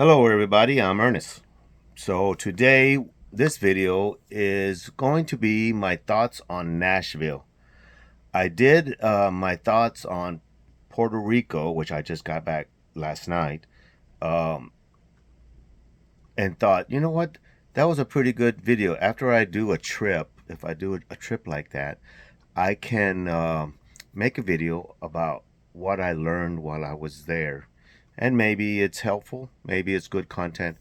Hello everybody, I'm Ernest. So today this video is going to be my thoughts on Nashville. I did my thoughts on Puerto Rico, which I just got back last night, um, and thought, you know what, that was a pretty good video. After I do a trip, if I do a trip like that, I can make a video about what I learned while I was there. And maybe it's helpful, maybe it's good content.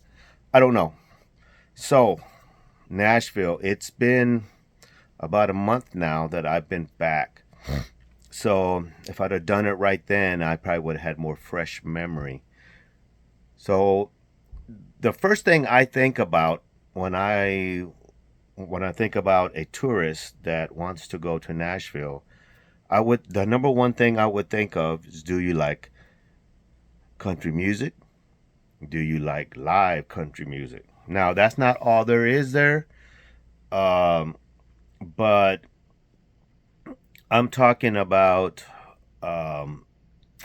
I don't know. So, Nashville, it's been about a month now that I've been back. So, if I'd have done it right then, I probably would have had more fresh memory. So, the first thing I think about when I think about a tourist that wants to go to Nashville, the number one thing I would think of is, do you like country music? Do you like live country music? Now, that's not all there is there. Um, but I'm talking about um,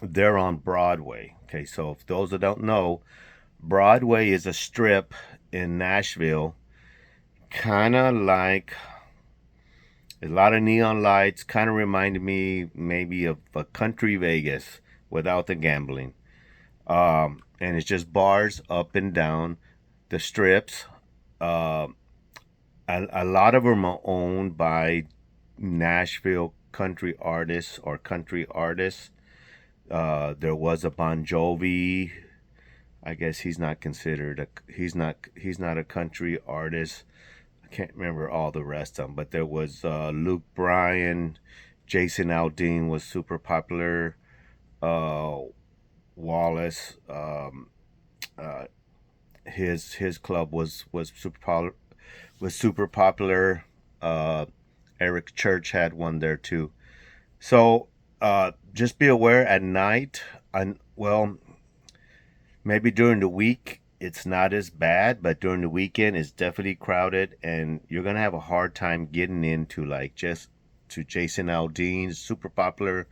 they're on Broadway. Okay, so if those that don't know, Broadway is a strip in Nashville, kind of like a lot of neon lights, kind of reminded me maybe of a country Vegas without the gambling. And it's just bars up and down the strips. Uh, a lot of them are owned by Nashville country artists or country artists. There was a Bon Jovi. I guess he's not a country artist. I can't remember all the rest of them, but there was Luke Bryan, Jason Aldean was super popular. Uh, Wallace, uh, his club was super popular. Eric Church had one there too. So just be aware at night. And well, maybe during the week it's not as bad, but during the weekend it's definitely crowded, and you're gonna have a hard time getting into like just to Jason Aldean's super popular,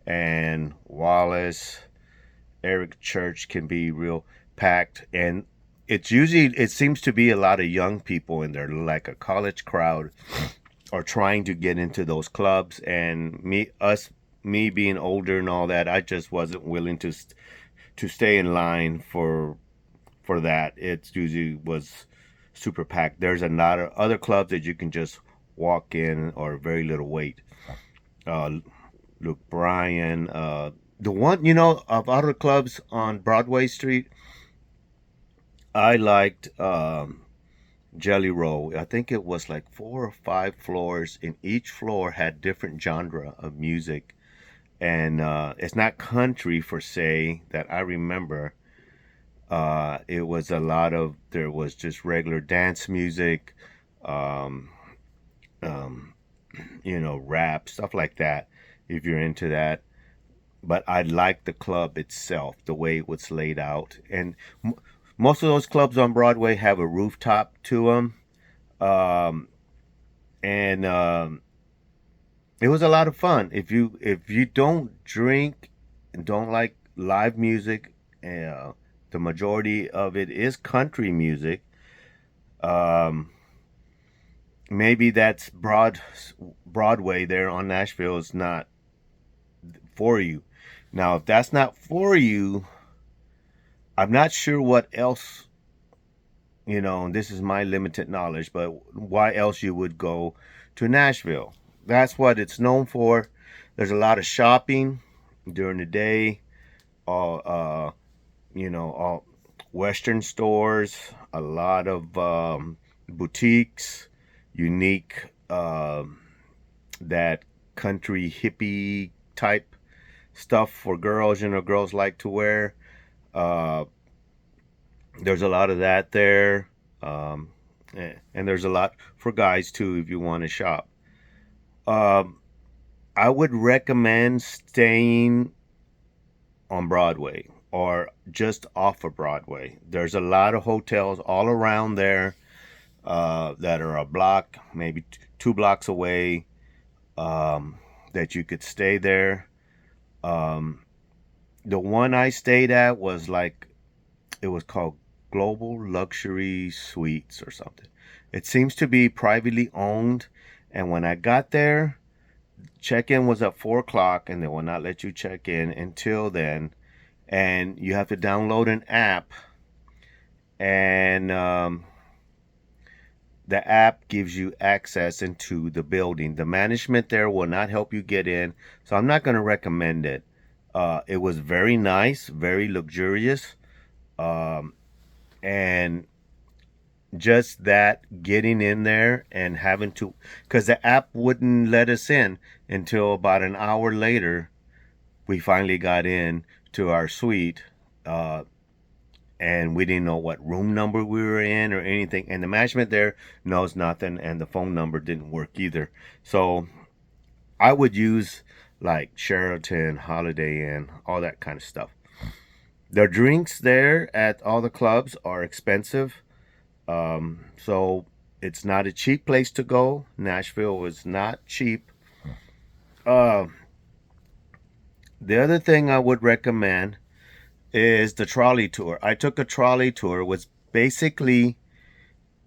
and Wallace, Eric Church can be real packed, and it seems to be a lot of young people in there, like a college crowd, are trying to get into those clubs, and me being older and all that, I just wasn't willing to stay in line for that. It usually was super packed. There's a lot of other clubs that you can just walk in or very little wait. Uh, Luke Bryan, the one of other clubs on Broadway Street, I liked Jelly Roll. I think it was like 4 or 5 floors, and each floor had different genre of music. And it's not country for say that I remember. It was a lot of there was just regular dance music, um, um, rap stuff like that. If you're into that, but I liked the club itself, the way it was laid out, and most of those clubs on Broadway have a rooftop to them. Um, and It was a lot of fun. If you don't drink and don't like live music, uh, the majority of it is country music. Um, Maybe that's Broadway there on Nashville is not for you. Now, if that's not for you, I'm not sure what else. This is my limited knowledge, but why else you would go to Nashville? That's what it's known for. There's a lot of shopping during the day. All all Western stores, a lot of boutiques, unique that country hippie type stuff for girls. Girls like to wear. Uh, there's a lot of that there, um, and there's a lot for guys too if you want to shop. Um, I would recommend staying on Broadway or just off of Broadway. There's a lot of hotels all around there that are a block, maybe 2 blocks away, that you could stay there. Um, the one I stayed at was like it was called Global Luxury Suites or something. It seems to be privately owned. And when I got there, check-in was at 4 o'clock, and they will not let you check in until then. And you have to download an app, and the app gives you access into the building. The management there will not help you get in, so I'm not going to recommend it. It was very nice, very luxurious, um, and just that getting in there and having to, because the app wouldn't let us in until about an hour later. We finally got in to our suite, uh, and we didn't know what room number we were in or anything. And the management there knows nothing, and the phone number didn't work either. So I would use like Sheraton, Holiday Inn, all that kind of stuff. The drinks there at all the clubs are expensive. So it's not a cheap place to go. Nashville was not cheap. Uh, the other thing I would recommend is the trolley tour. I took a trolley tour, which basically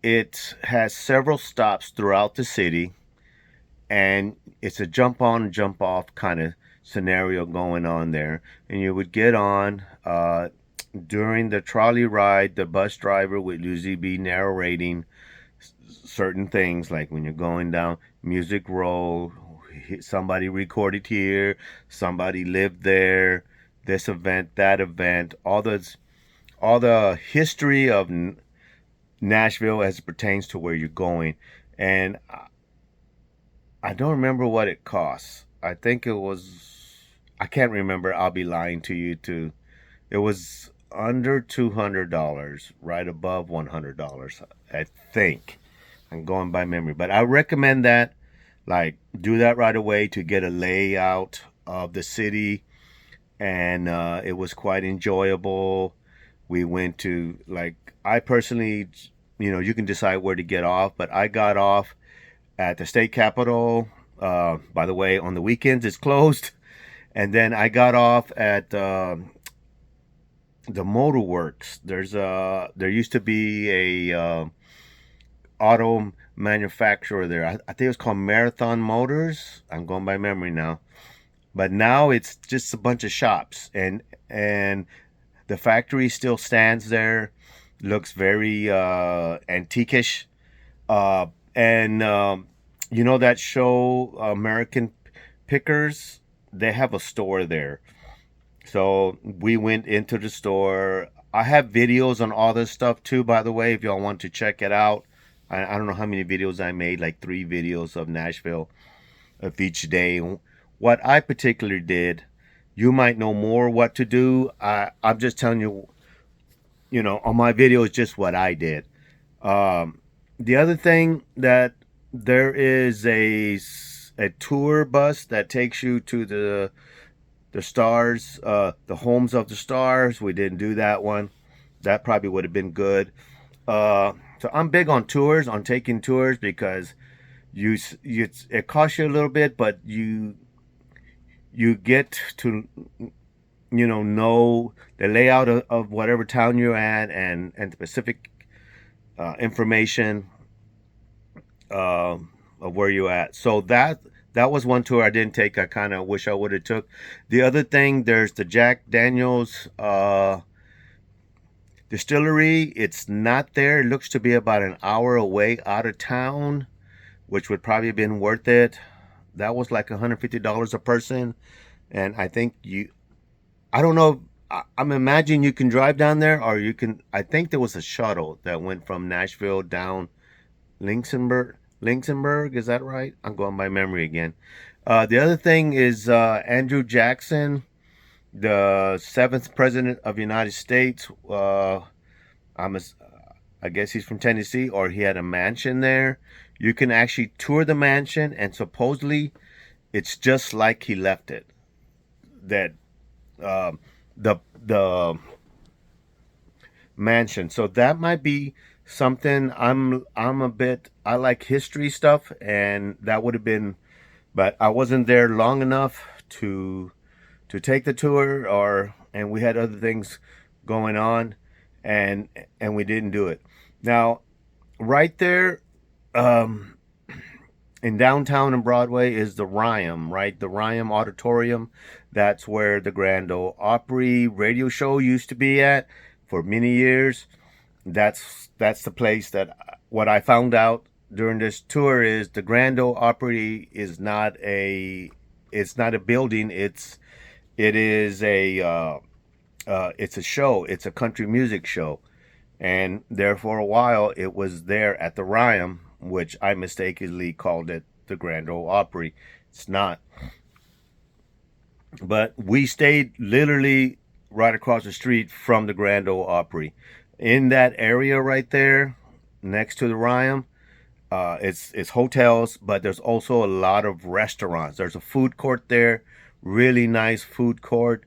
it has several stops throughout the city, and it's a jump on, jump off kind of scenario going on there. And you would get on. During the trolley ride, the bus driver would usually be narrating certain things, like when you're going down Music Row, somebody recorded here, somebody lived there, this event, that event, all the history of Nashville as it pertains to where you're going. And I don't remember what it costs. I think it was, I can't remember. I'll be lying to you too. It was under $200, right above $100, I think. I'm going by memory, but I recommend that. Like, do that right away to get a layout of the city, and it was quite enjoyable. We went to, like, I personally, you can decide where to get off, but I got off at the state capitol. By the way, on the weekends it's closed. And then I got off at the Motor Works. There used to be a auto manufacturer there. I think it was called Marathon Motors. I'm going by memory now, but now it's just a bunch of shops, and the factory still stands there. Looks very antiquish. And you know that show American Pickers? They have a store there. So we went into the store. I have videos on all this stuff too, by the way, if y'all want to check it out. I don't know how many videos I made, like 3 videos of Nashville of each day. What I particularly did, you might know more what to do. I'm just telling you, on my video is just what I did. The other thing that there is a tour bus that takes you to the stars, the homes of the stars. We didn't do that one. That probably would have been good. So I'm big on tours, on taking tours, because it costs you a little bit, but you get to know the layout of whatever town you're at, and specific information of where you're at. So that was one tour I didn't take. I kind of wish I would have took. The other thing, there's the Jack Daniels distillery. It's not there. It looks to be about an hour away out of town, which would probably have been worth it. That was like $150 a person. And I think I don't know. I'm imagining you can drive down there, or I think there was a shuttle that went from Nashville down Linksonburg, is that right? I'm going by memory again. The other thing is Andrew Jackson, the 7th president of the United States. I guess he's from Tennessee, or he had a mansion there. You can actually tour the mansion, and supposedly it's just like he left it. That the mansion. So that might be something. I like history stuff, and that would have been, but I wasn't there long enough to take the tour, and we had other things going on. and we didn't do it. Now, right there, um, in downtown and Broadway is the Ryam, right? The Ryam Auditorium. That's where the Grand Ole Opry radio show used to be at for many years. That's the place that what I found out during this tour is the Grand Ole Opry is not a it's not a building. It is a it's a show. It's a country music show, and there for a while it was there at the Ryam, which I mistakenly called it the Grand Ole Opry. It's not. But we stayed literally right across the street from the Grand Ole Opry. In that area right there, next to the Ryam, it's hotels, but there's also a lot of restaurants. There's a food court there, really nice food court.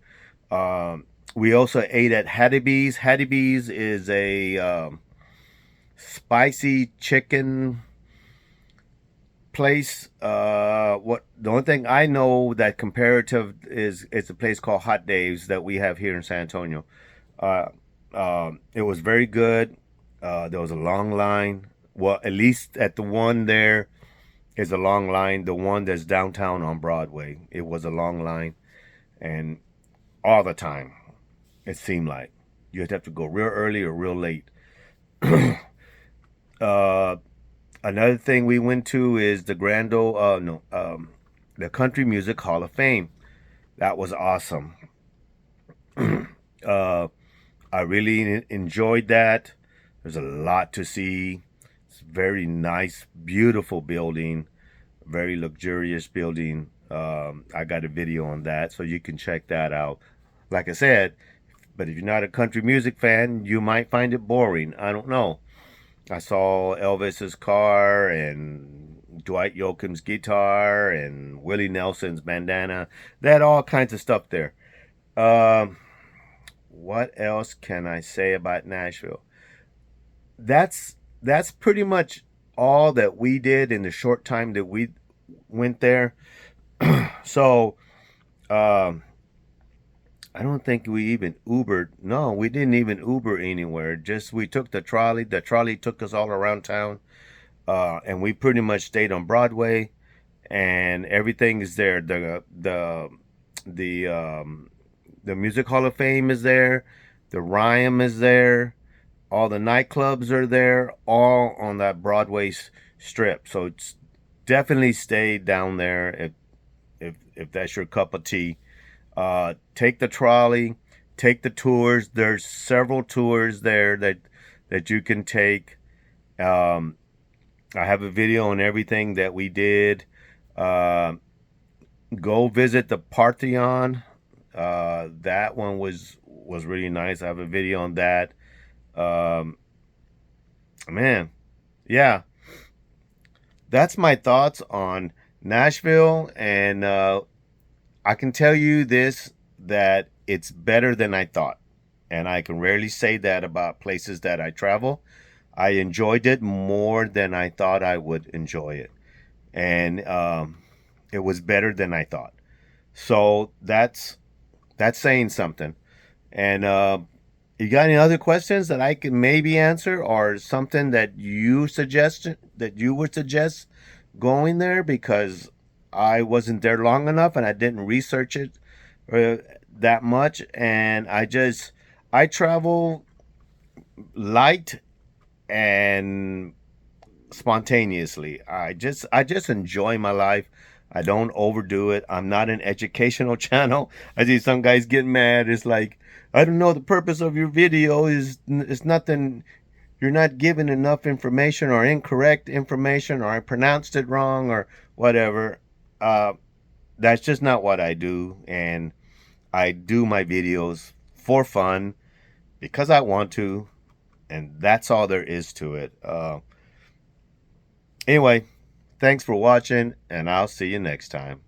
We also ate at Hattie's. Hattie's is a spicy chicken place. What the only thing I know that comparative is it's a place called Hot Dave's that we have here in San Antonio. It was very good. There was a long line. Well, at least at the one there is a long line. The one that's downtown on Broadway, it was a long line, and all the time it seemed like you had to have to go real early or real late. Another thing we went to is the Grand Ole, the Country Music Hall of Fame. That was awesome. I really enjoyed that. There's a lot to see. It's a very nice, beautiful building, very luxurious building. I got a video on that, so you can check that out. Like I said, but if you're not a country music fan, you might find it boring. I don't know. I saw Elvis's car and Dwight Yoakam's guitar and Willie Nelson's bandana. They had all kinds of stuff there. What else can I say about Nashville? That's pretty much all that we did in the short time that we went there. So, I don't think we even Ubered. No, we didn't even Uber anywhere. Just we took the trolley. The trolley took us all around town, and we pretty much stayed on Broadway, and everything is there. The Music Hall of Fame is there. The Ryam is there. All the nightclubs are there, all on that Broadway strip. So it's definitely stay down there if that's your cup of tea. Take the trolley, take the tours. There's several tours there that you can take. I have a video on everything that we did. Go visit the Parthenon. That one was really nice. I have a video on that. Man, yeah, that's my thoughts on Nashville, and I can tell you this, that it's better than I thought. And I can rarely say that about places that I travel. I enjoyed it more than I thought I would enjoy it. And it was better than I thought. So that's saying something. And you got any other questions that I can maybe answer, or something that you would suggest going there? Because I wasn't there long enough and I didn't research it that much, and I travel light and spontaneously. I just enjoy my life. I don't overdo it. I'm not an educational channel. I see some guys get mad. It's like, I don't know, the purpose of your video is nothing. You're not giving enough information, or incorrect information, or I pronounced it wrong, or whatever. That's just not what I do. And I do my videos for fun because I want to, and that's all there is to it. Anyway, thanks for watching, and I'll see you next time.